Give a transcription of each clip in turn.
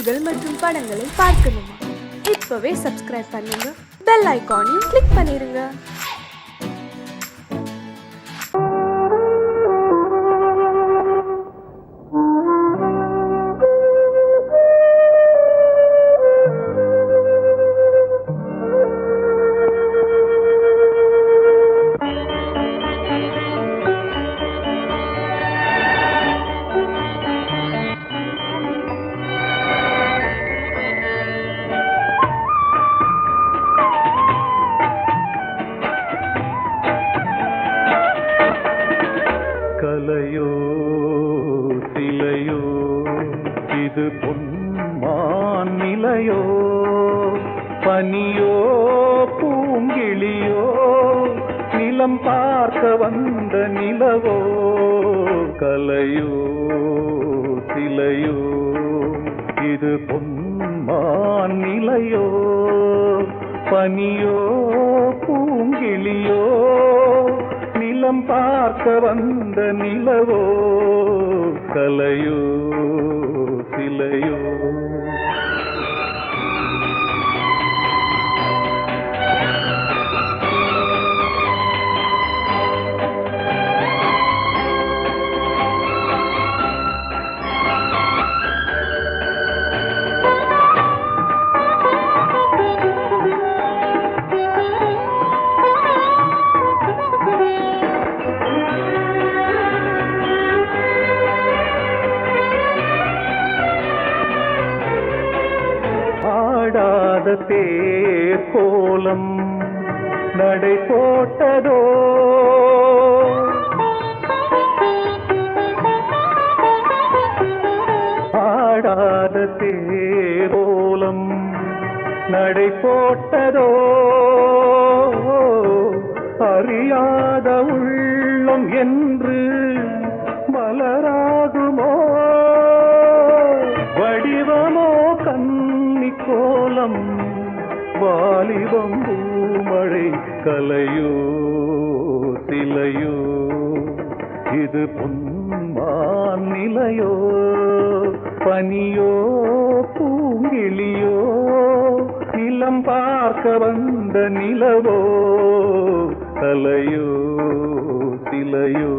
செய்திகள் மற்றும் படங்களை பார்க்கணுமா? இப்பவே சப்ஸ்கிரைப் பண்ணுங்க, பெல் ஐகானையும் கிளிக் பண்ணிருங்க. கலையோ சிலையோ இது பொன்மான் நிலையோ, பனியோ பூங்கிளியோ நிலம் பார்க்க வந்த நிலவோ. கலையோ சிலையோ இது பொன்மான் நிலையோ, பனியோ பூங்கிளியோ நிலம் பார்க்க வந்த நிலவோ. கலையோ சிலையோ தேர் கோலம் நடை போட்டதோ, ஆடாத தேர் கோலம் நடை போட்டதோ, அறியாத உள்ளம் என்று மலராகுமோ, வடிவமோ கன்னி கோலம் வாலிபம் பூமழை. கலையோ சிலையோ இது பொன்மான் நிலையோ, பனியோ பூங்கிளியோ நிலம் பார்க்க வந்த நிலவோ. கலையோ சிலையோ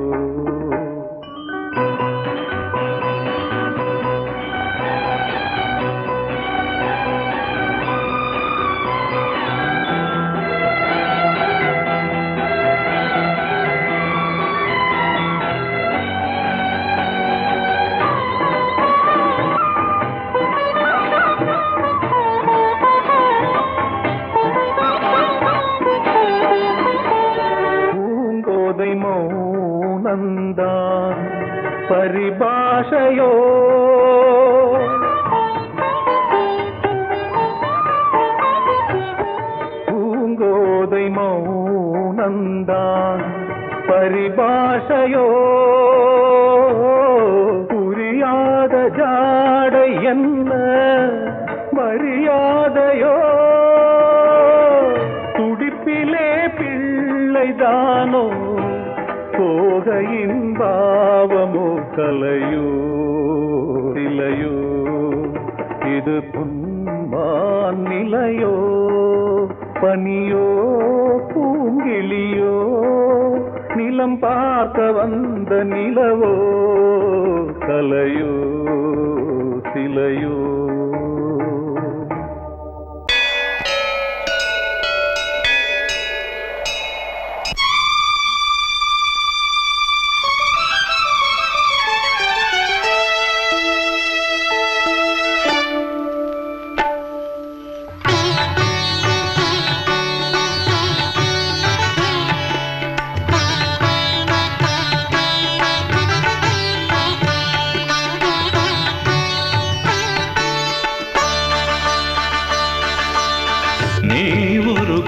மௌனந்தான் பரிபாஷையோ, பூங்கோதை மௌனந்தான் பரிபாஷையோ, புரியாத ஜாடை என்ன மரியாதையோ, துடிப்பிலே பிள்ளைதானோ சோகையின் பாவமோ. கலையோ சிலையோ இது பொன்மான் நிலையோ, பனியோ பூங்கிளியோ நிலம் பார்க்க வந்த நிலவோ. கலையோ சிலையோ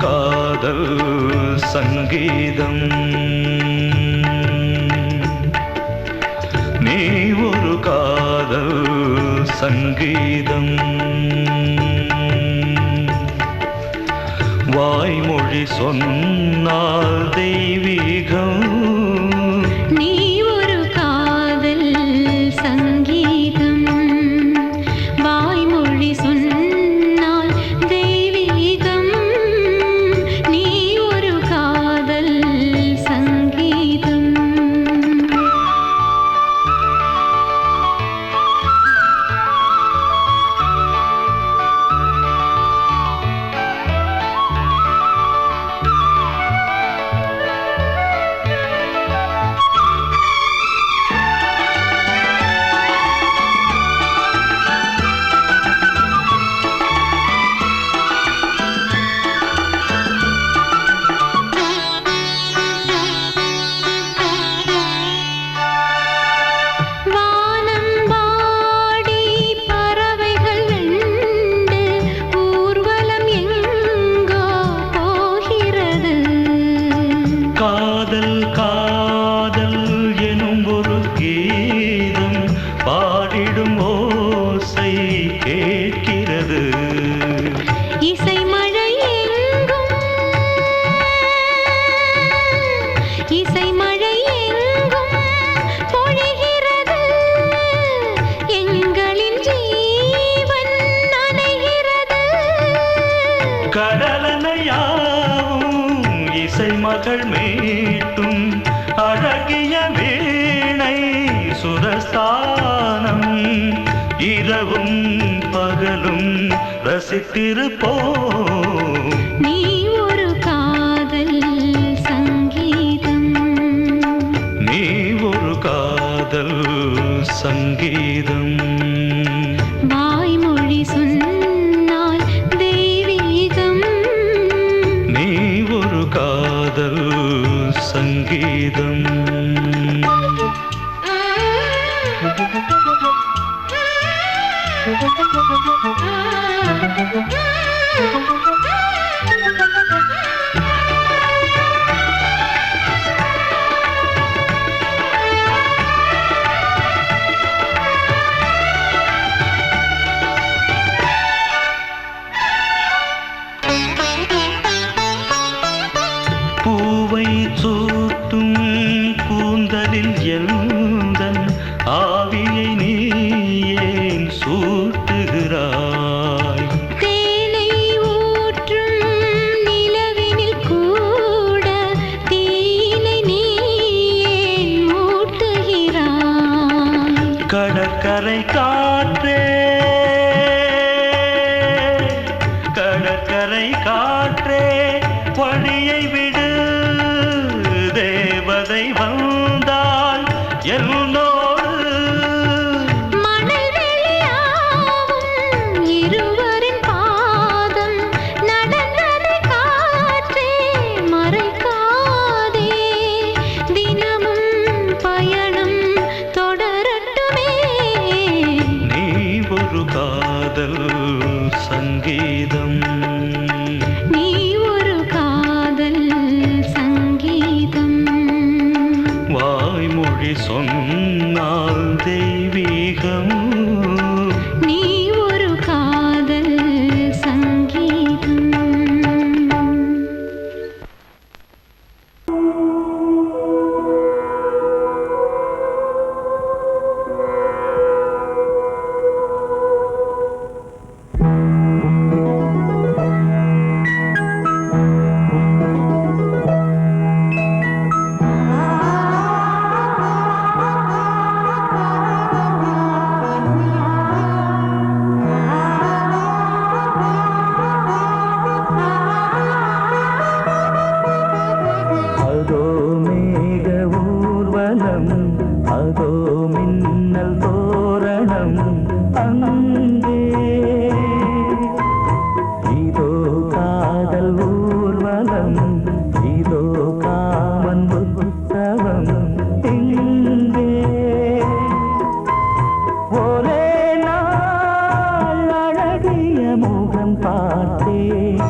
காதல் சங்கீதம், நீ ஒரு காதல் சங்கீதம், வாய்மொழி சொன்னால் தெய்வீகம். நீ ஒரு காதல் சங்கீதம், வாய்மொழி கேட்கிறது. இசை மழை எங்கும் இசை மழை எங்கும் பொழிகிறது. எங்களின் ஜீவன் நனைகிறது. கடலனையாவும் இசை மகள் மீட்டும் அழகிய வீணை சுரஸ்தானம். இரவும் பகலும் ரசித்திருப்போம். நீ ஒரு காதல் சங்கீதம். நீ ஒரு காதல் சங்கீதம். வாய்மொழி சொன்னால் தெய்வீகம். நீ ஒரு காதல் சங்கீதம். பூவை சூட்டும் கூந்தலில் எந்தன் ஆவியை நீ ஏன் சூட்டுகிறாய்? தேனை ஊற்றும் நிலவினில் கூட தீனை நீ ஏன் மூட்டுகிறாய்? கடற்கரை காற்றே, கடற்கரை காற்றே வழியை விடு. தேவதை வந்தால் என்னோடு மணல் வெளியாகும் இருவரின் பாதம் நடந்ததை காற்றே மறைக்காதே. தினமும் பயணம் தொடரட்டுமே. நீ ஒரு காதல் சங்கீதம். நீ ஒரு காதல் சங்கீதம். வாய்மொழி சொன்னால் தெய்வீகம். நீ ஒரு காதல் சங்கீதம். அதோ மேக ஊர்வலம், அதோ மின்னல் தோரணம். அங்கே இதோ காதல் ஊர்வலம், இதோ காமன் உற்சவம். இங்கே ஒரே நாள் அழகிய முகம் பார்த்தேன்.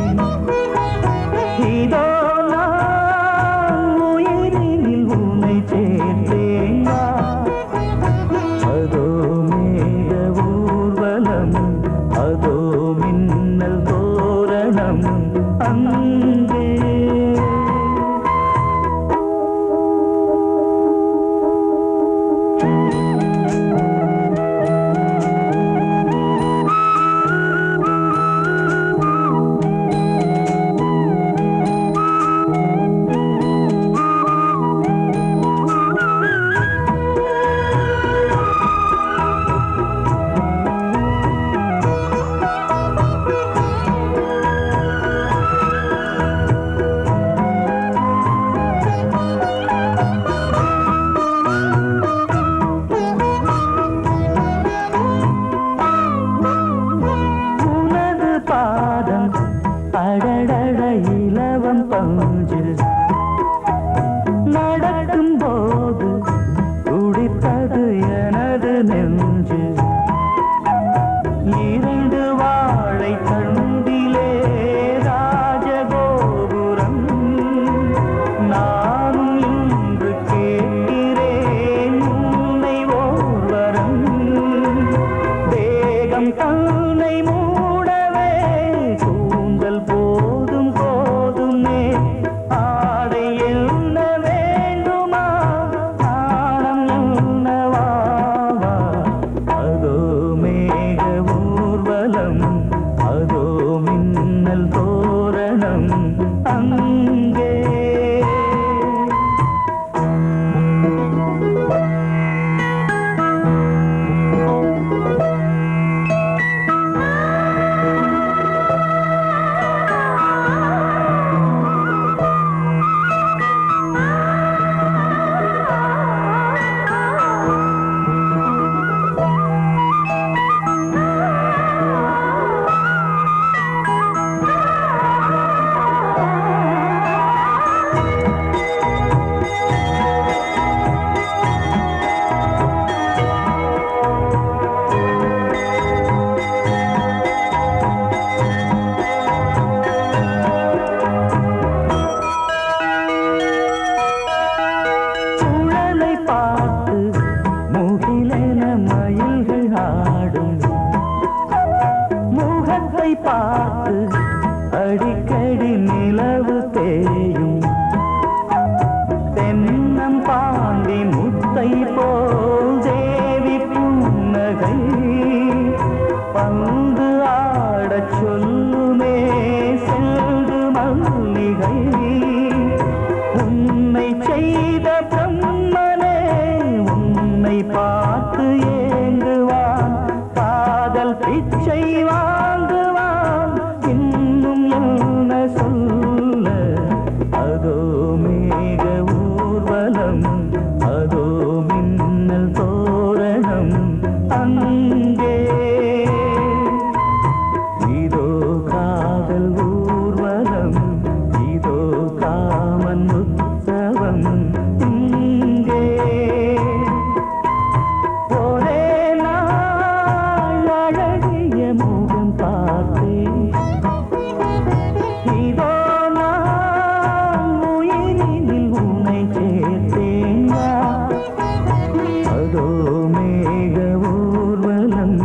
இதோ நான் உயிரினில் உன்னை சேர்த்தேன். அதோ மேக ஊர்வலம், அதோ மின்னல் தோரணம். அங்கே தந்தே உன்னை மூடவே கூந்தல் போதும் போதுமே ஆடை என்ன வேண்டுமா நாணம் என்னவாவா அதோ மேக ஊர்வலம் அதோ மின்னல் தோரணம் அங்கே பார்த்து அடிக்கடி நிலவு தேயும் தென்னம் பாண்டி முத்தை போல் தேவி புன்னகை பந்து ஆடச் சொல்லுமே செல்து மல்லிகை உன்னை செய்த பிரம்மனே உன்னை பார்த்து ஏங்குவான் காதல் பிச்சை வாங்குவான் இன்னும் என்ன சொல்ல அதோ மேக ஊர்வலம் அதோ மின்னல் தோரணம் அங்கே இதோ காதல் ஊர்வலம் இதோ காமன் உற்சவம் இங்கே ஒரே நாள் அழகிய முகம் பார்த்தேன் இதோ நான் உயிரினில் உன்னை சேர்த்தேன் அதோ மேக ஊர்வலம்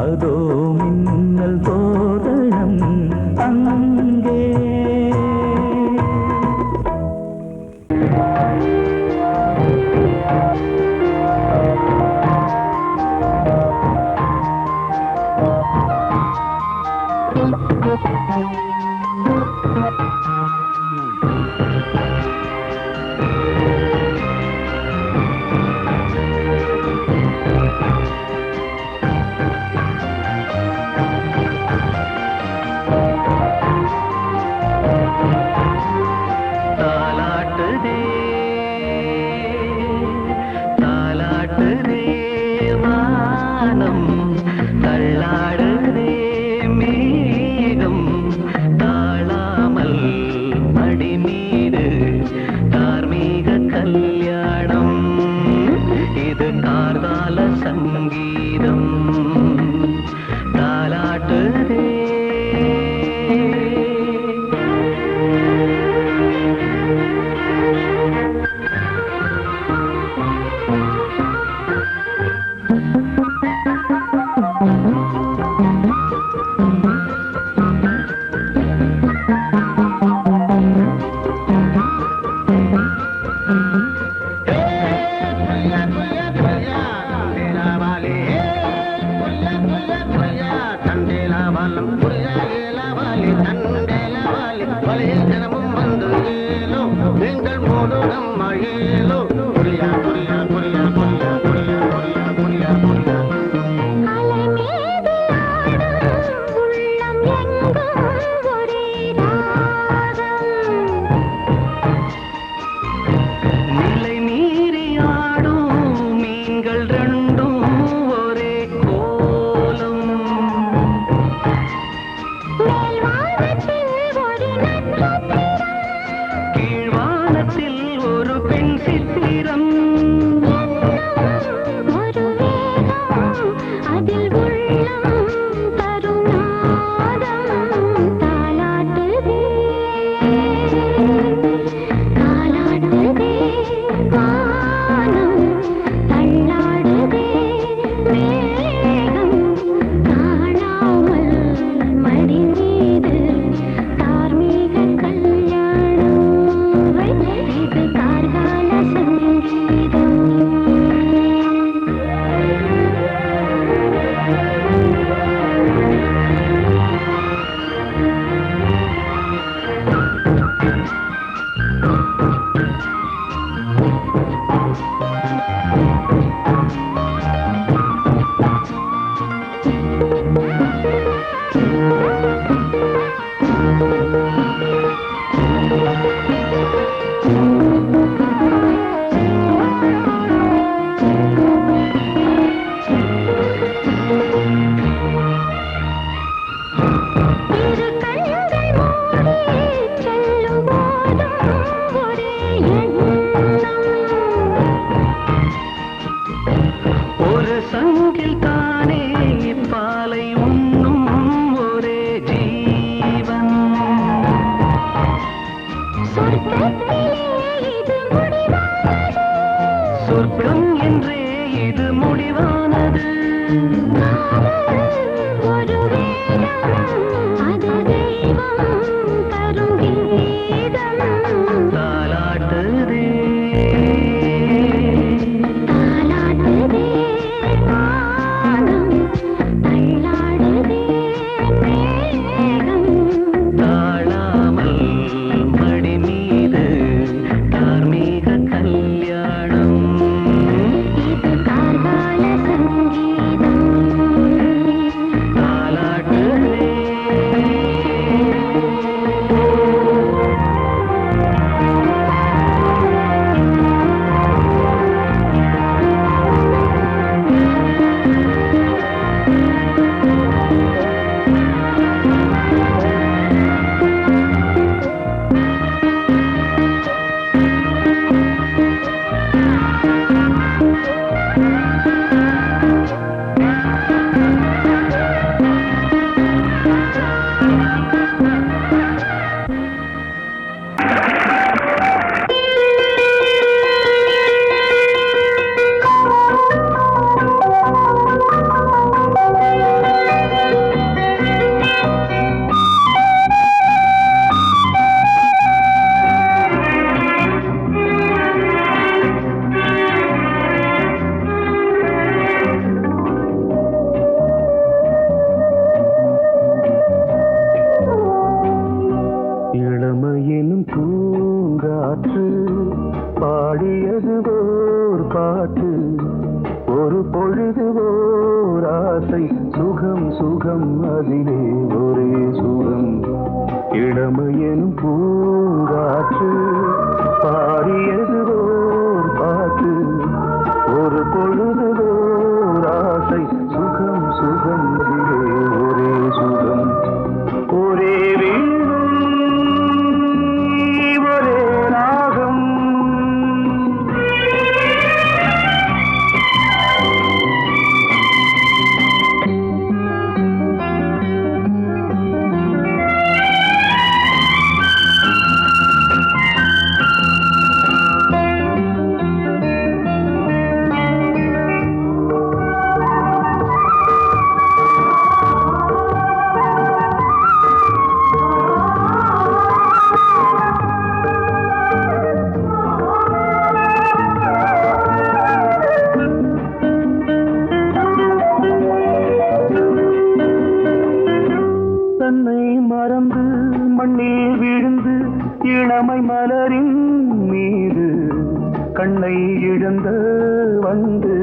அதோ மின்னல் தோரணம் அங்கே தாலாட்டுதே தாலாட்டுதே வானம் தள்ளாடுதே மேகம் தாழாமல் மடி மீது தார்மீக கல்யாணம் இது கார்கால சங்கீதம் தாலாட்டுதே நிலை மீறி ஆடும் மீன்கள் ரெண்டும் ஒரே கோலம் கீழ்வானத்தில் ஒரு பெண் சிற்பி ஒரு வேதம் அது தெய்வம் தரும் கீதம் தாலாட்டுதே தாலாட்டுதே வானம் தள்ளாடுதே மேகம் தாழாமல் மடி மீது தார்மீக கல்யாணம் இது கார்கால சங்கீதம் தாலாட்டுதே இளமையினும் பூங்காற்று பாடியது ஓர் பாட்டு ஒரு பொழுது ஓர் ஆசை சுகம் சுகம் அதிலே ஒரே சுகம் இளமையினும் பூங்காற்று பாடியது ஓர் பாட்டு ஒரு பொழுது ஓர் ஆசை சுகம் சுகம் அதிலே ஒரே சுகம் ஒரே வீணை ஒரே ராகம் தன்னை மறந்து மண்ணில் விழுந்து இளமை மலரின் மீது கண்ணை இழந்த வந்து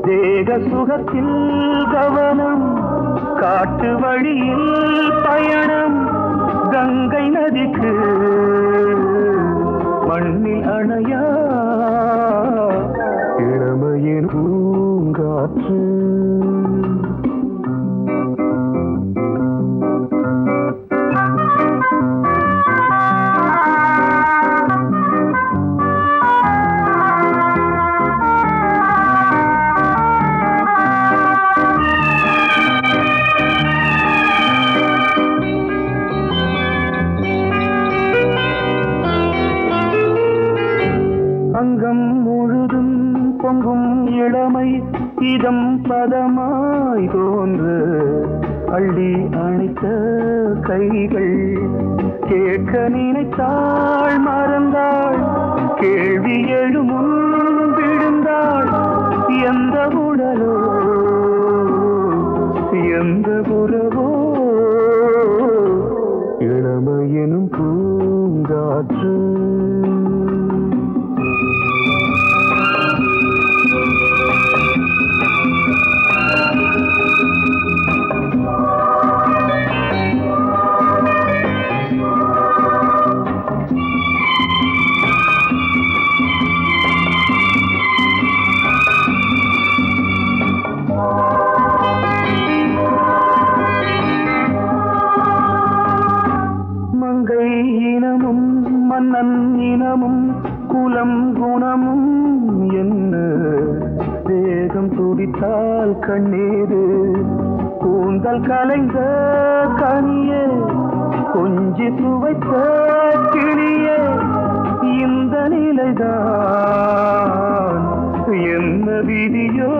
தேக சுகத்தில் கவனம் காட்டு வழியில் பயணம் கங்கை நதிக்கு மண்ணில் அணையா இளமையின் பூங்காற்று அங்கம் முழுதும் பொங்கும் இளமை இதம் பதமாய் தோன்று அள்ளி அணைத்த கைகள் கேட்க நினைத்தாள் மறந்தாள் கேள்வி எழுமுன் விழுந்தாள் எந்த உடலோ எந்த உறவோ இளமையெனும் பூங்காற்று மங்கை இனமும் மன்னன் இனமும் குலம் குணமும் என்ன வேகம் துடித்தால் கண்ணீரு கூந்தல் கலைந்த கனியே கொஞ்சி சுவைத்த கிளியே இந்த நிலைதான் என்ன விதியோ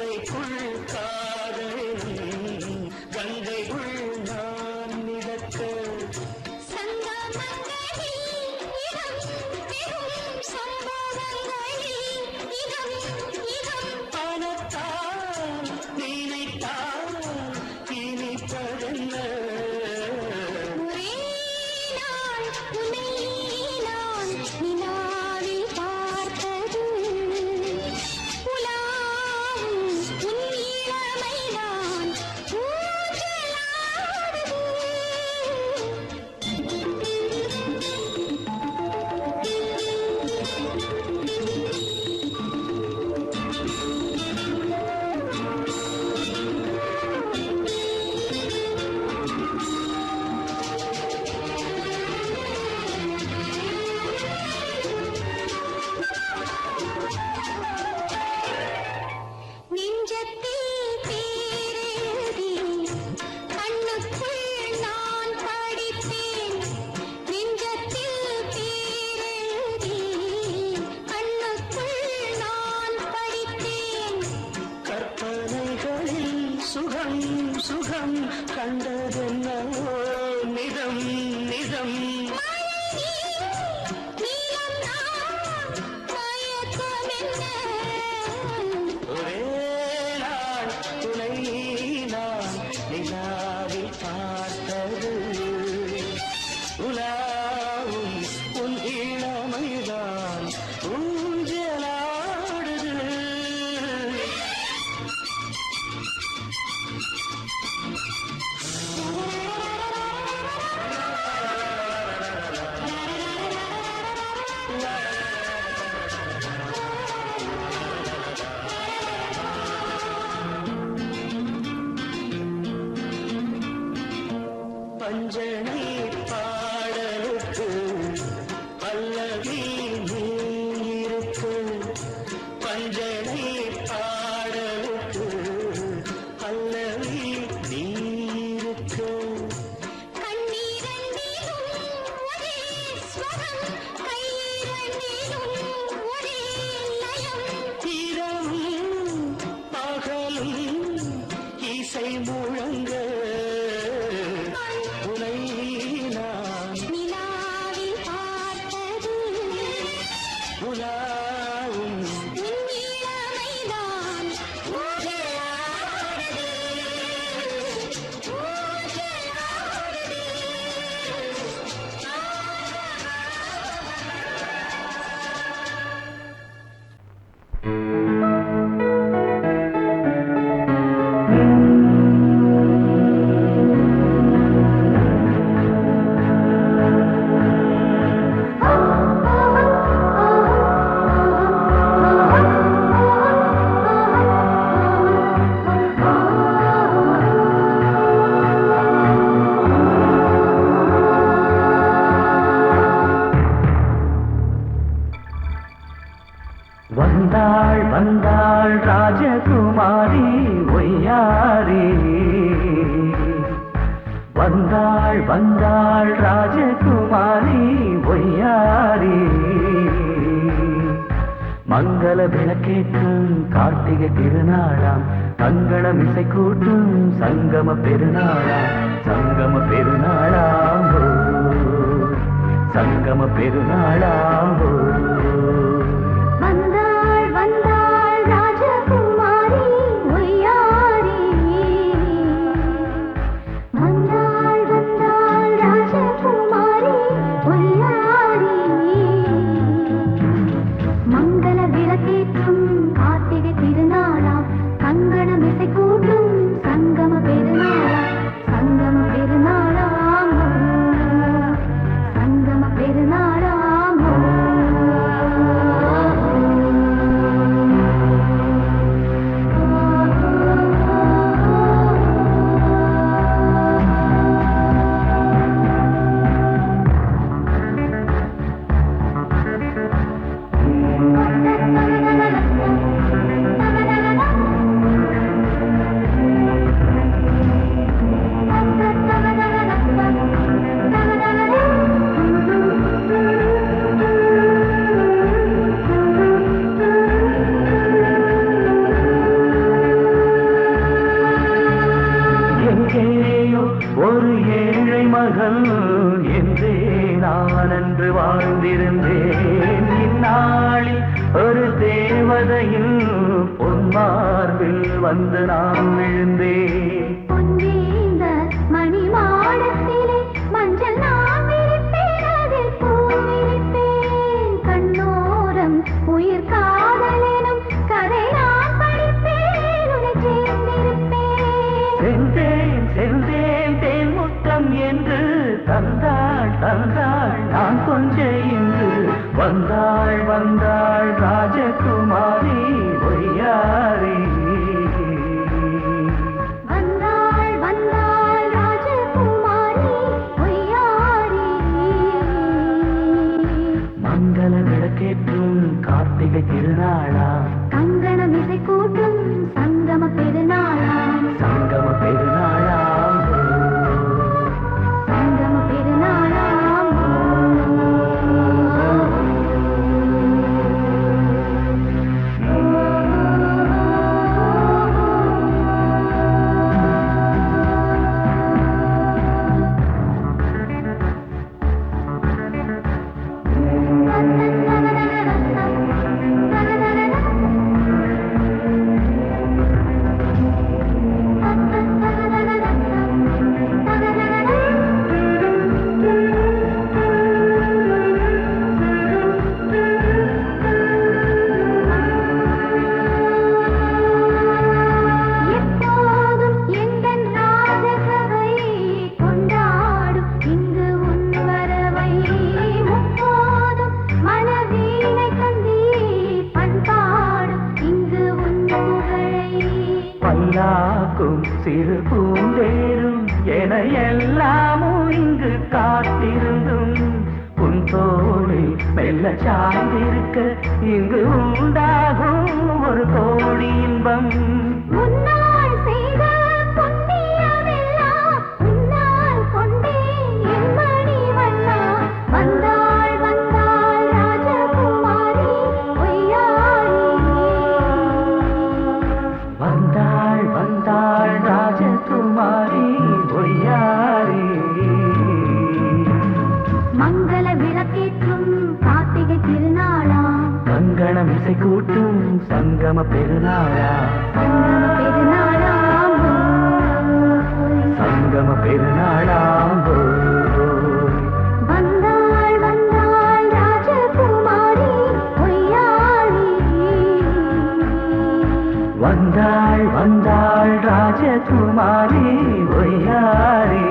கங்கைக்குள் காதலின் கங்கைக்குள் நான் மிதக்க பணத்தால் நினைத்தால் இனிப்பதென்ன சுகம் சுகம் கண்டதென்னவோ நிதம் நிதம் ஒரே நாள் துணை நான் நிலாவில் பார்த்தது உலாவும் உன் இளமைதான் ஊஞ்சலாடுது பஞ்சனை பாடலுக்கு பல்லவி நீ இருக்கு பஞ்சனை பாடலுக்கு பல்லவி நீ இருக்கு இரவும் பகலும் இசை முழங்க உனை நான் உலாவும் வந்தாள் வந்தாள் ராஜகுமாரி ஒய்யாரி வந்தாள் வந்தாள் ராஜகுமாரி ஒய்யாரி மங்கள விளக்கேற்றும் கார்த்திகை திருநாளாம் கங்கணம் இசை கூட்டும் சங்கம பெருநாளாம் சங்கம பெருநாளாம் ஓ, சங்கம பெருநாளாம் ஓ. வந்தாள் வந்தாள் ராஜகுமாரி ஒய்யாரி வந்தாள் வந்தாள் ராஜகுமாரி ஒய்யாரி மங்கள விளக்கேற்றும் கார்த்திகை திருநாளாம் கங்கணம் இசை கூட்டும் சங்கம பெருநாளாம் சங்கம பெருநாளாம் சங்கம பெருநாளாம் அங்கேயோ ஒரு ஏழை மகள் என்றே நான் அன்று வாழ்ந்திருந்தேன். இந்நாளில் ஒரு தேவதையில் பொன்மார்பில் வந்து நான் விழுந்தேன். பொன்னேந்த மணி மாடத்திலே மஞ்சள் நான் விரிப்பேன், அதில் பூ விரிப்பேன். கண்ணோரம் உயிர் காதலெனும் கதை நான் படிப்பேன், உன்னை சேர்ந்திருப்பேன். சென்றேன் சென்றேன் தேன் முத்தம் என்று தந்தாள் தந்தாள் நான் கொஞ்ச இன்று வந்தாள் வந்தாள் ராஜகுமாரி ஒய்யாரி. வந்தாள் வந்தாள் ராஜகுமாரி ஒய்யாரி. மங்கள விளக்கேற்றும் கார்த்திகை திருநாளா, கங்கணம் இசை கூட்டும் சங்கம பெருநாளாம். சங்கம பெருநாளாம் சங்கம பெருநாளாம். எப்போதும் எந்தன் ராஜசபை கொண்டாடும் இங்கு உன் வரவை. முப்போதும் மனவீணை தந்தி பண்பாடும் இங்கு உன் புகழை. பல்லாக்கும் சிறு பூந்தேரும் என எல்லாமும் இங்கு காத்திருந்தும் உன் தோளில் மெல்ல சார்ந்திருக்க இங்கு உண்டாகும் ஒரு கோடி இன்பம். முன்னால் செய்த புண்ணியமெல்லாம் முன்னால் கொண்டேன் என் மணி வண்ணா. வந்தாள் வந்தாள் ராஜகுமாரி ஒய்யாரி. வந்தாள் வந்தாள் ராஜகுமாரி ஒய்யாரி. மங்கள விளக்கேற்றும் கார்த்திகை திருநாளாம். கங்கணம் இசை கூட்டும் சங்கம பெருநாளா, சங்கம பெருநாளாம். சங்கம பெருநாளாம் வந்தாள் வந்தாள் ராஜகுமாரி ஒய்யாரி. வந்தாள் வந்தாள் ராஜகுமாரி ஒய்யாரி.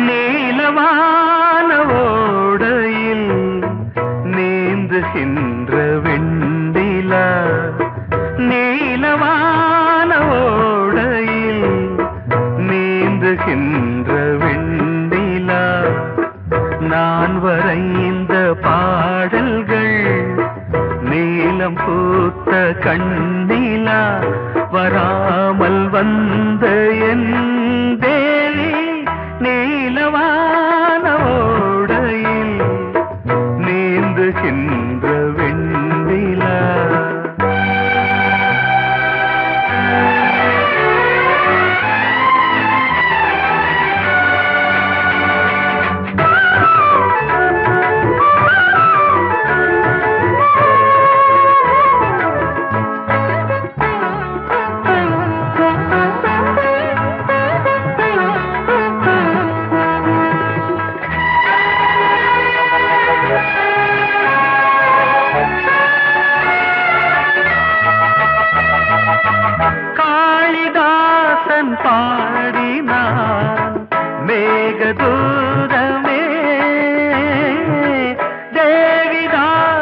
நீலவான ஓடையில் நீந்துகின்ற வெண்டிலா, நீலவான ஓடையில் நீந்துகின்ற வெண்டிலா, நான் வரைந்த பாடல்கள் நீலம் பூத்த கண்ணிலா, வராமல் வந்த என் தேவி நீலவான ஓடையில் நீந்துகின்ற வெண்டிலா.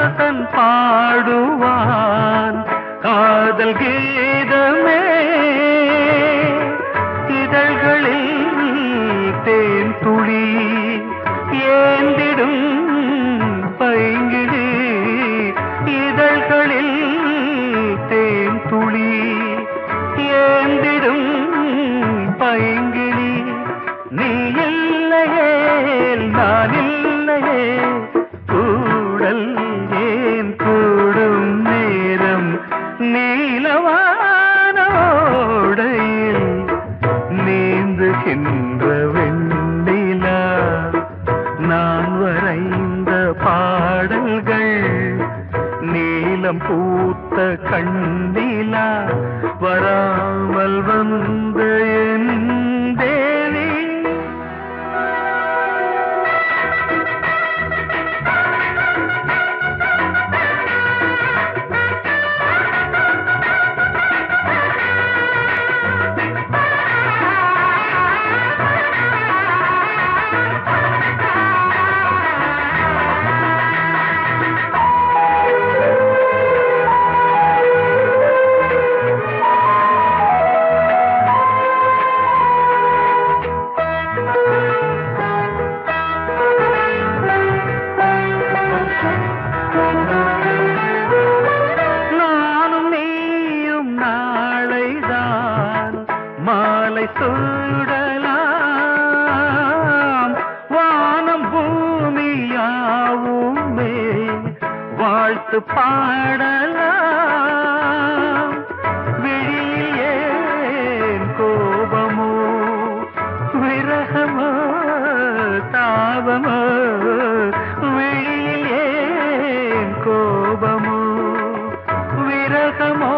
தாசன் பாடுவான் காதல் கீதமே இதழ்களில் தேன் துளி ஏந்திடும் பைங்கிழி இதழ்களில் தேன் துளி ஏந்திடும் பைங்கிழி நீ இல்லையே நான் இல்லையே கூடல் ஏன் கூடும் நேரம் நீலவானோடையில் நீந்துகின்ற வெண்ணிலா நான் வரைந்த பாடல்கள் நீலம் பூத்த கண்ணிலா வராமல் வந்த என் தேவி மாலை சூடலாம் வானம் பூமியாவுமே வாழ்த்து பாடலாம் விழியில் ஏன் கோபமோ விரகமோ தாபமோ விழியில் ஏன் கோபமோ விரகமோ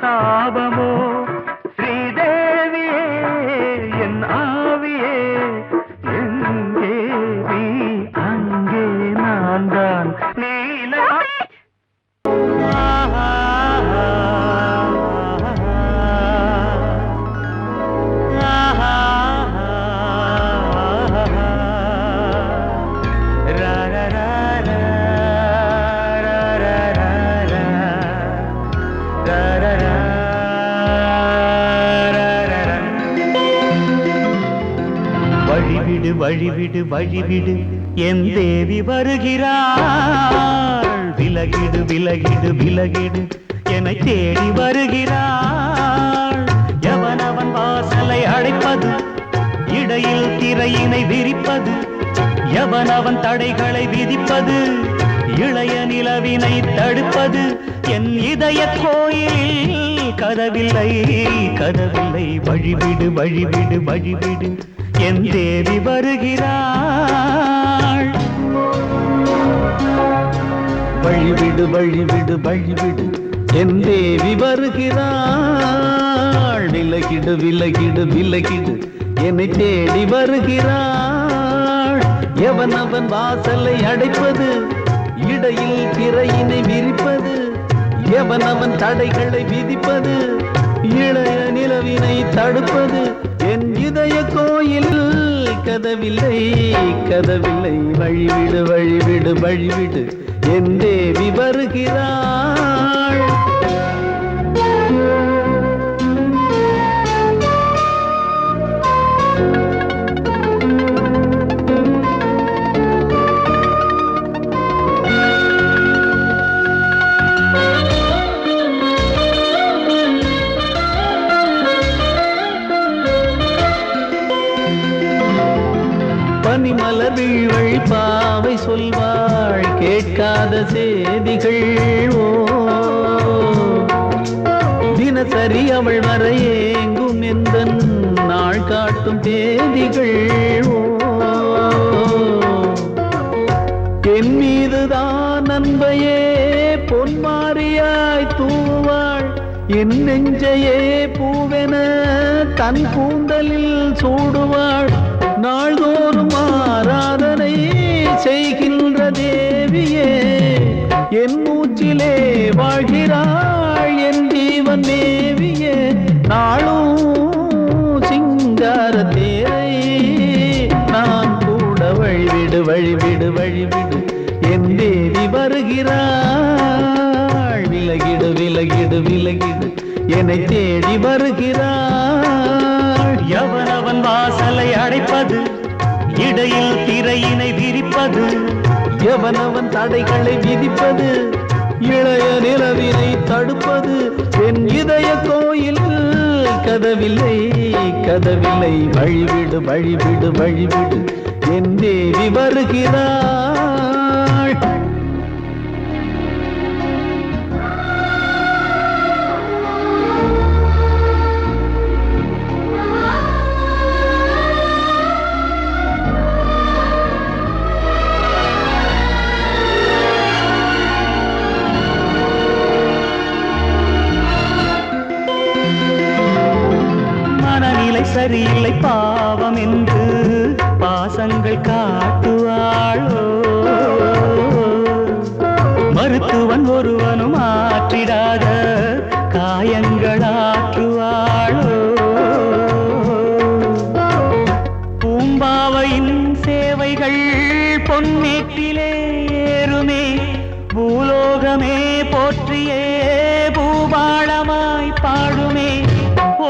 தாபமோ வழிவிடு வழிவிடு வழிவிடு என் தேவி வருகிறாள் விலகிடு விலகிடு விலகிடு என்னை தேடி வருகிறாள் எவனவன் வாசலை அடைப்பது இடையில் திரையினை விரிப்பது எவனவன் தடைகளை விதிப்பது இளைய நிலவினை தடுப்பது என் இதய கோயிலில் கதவில்லை கதவில்லை வழிவிடு வழிவிடு வழிவிடு என் தேவி வருகிறாள் வழிவிடு வழிவிடு வழிவிடு என் தேவி வருகிறாள் விலகிடு விலகிடு விலகிடு என்னை தேடி வருகிறாள் எவன் அவன் வாசலை அடைப்பது இடையில் திரையினை விரிப்பது எவன் அவன் தடைகளை விதிப்பது இளைய நிலவினை தடுப்பது என் இதய கோயில் கதவில்லை கதவில்லை வழிவிடு வழிவிடு வழிவிடு என் தேவி வருகிறாள் பனிமலர் வீழ்வழி பாவை சொல்வாள் கேட்காத செய்திகள் ஓ தினசரி அவள் வர ஏங்கும் எந்த நாள் காட்டும் தேதிகள் ஓ என் மீதுதான் அன்பையே பொன்மாரியாய் தூவாள் என் நெஞ்சையே பூவென தன் கூந்தலில் சூடுவாள் நாள்தோறும் ஆராதனை செய்கின்ற தேவியே என் மூச்சிலே வாழ்கிறாள் என் ஜீவன் தேவியே நாளும் சிங்கார தேரை நான் கூட வழிவிடு வழிவிடு வழிவிடு என் தேவி தேடி வருகிறாள். விலகிடு விலகிடு விலகிடு என்னை தேடி வருகிறாள். எவனவன் வாசலை அடைப்பது, இடையில் திரையினை விரிப்பது, எவனவன் தடைகளை விதிப்பது, இளைய நிலவினை தடுப்பது, என் இதய கோயில் கதவில்லை கதவில்லை. வழிவிடு வழிவிடு வழிவிடு என் தேவி வருகிறாள். மனநிலை சரியில்லை பாவம் என்று பாசங்கள் காட்டுவாளோ. மருத்துவன் ஒருவனும் ஆற்றிடாத காயங்களாற்றுவாளோ. பூம்பாவையின் சேவைகள் பொன்னேற்றிலே ஏறுமே, பூலோகமே போற்றியே பூபாளமாய் பாடுமே.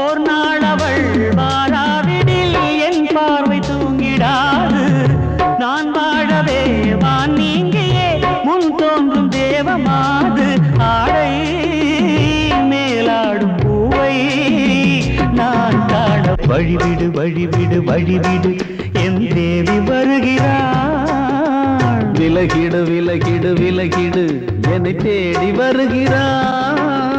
ஓர் நாள் அவள் வாராவிடில் என் பார்வை தூங்கிடாது. நான் வாழவே வான் நீங்கியே முன் தோன்றும் தேவமாது. ஆடை மேலாடும் பூவை நான் காண வழிவிடு வழிவிடு வழிவிடு என் தேவி வருகிறாள். விலகிடு விலகிடு விலகிடு என்னை தேடி வருகிறாள்.